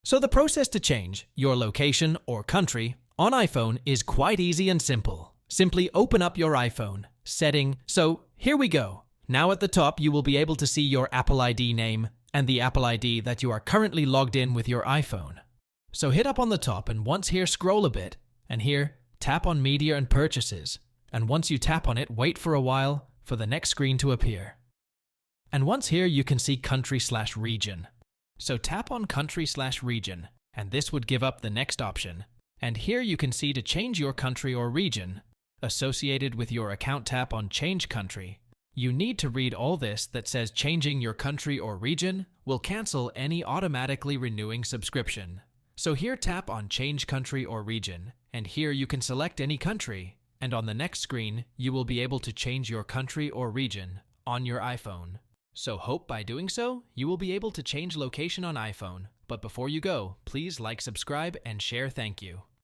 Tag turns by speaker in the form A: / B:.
A: So the process to change your location or country on iPhone is quite easy and simple. Simply open up your iPhone, setting. So here we go. Now at the top, you will be able to see your Apple ID name and the Apple ID that you are currently logged in with your iPhone. So hit up on the top, and once here, scroll a bit, and here, tap on Media and Purchases. And once you tap on it, wait for a while for the next screen to appear. And once here, you can see country/region. So tap on country/region, and this would give up the next option. And here you can see to change your country or region. Associated with your account, tap on Change Country. You need to read all this that says changing your country or region will cancel any automatically renewing subscription. So here tap on Change Country or Region, and here you can select any country, and on the next screen you will be able to change your country or region on your iPhone. So hope by doing so, you will be able to change location on iPhone. But before you go, please like, subscribe, and share. Thank you.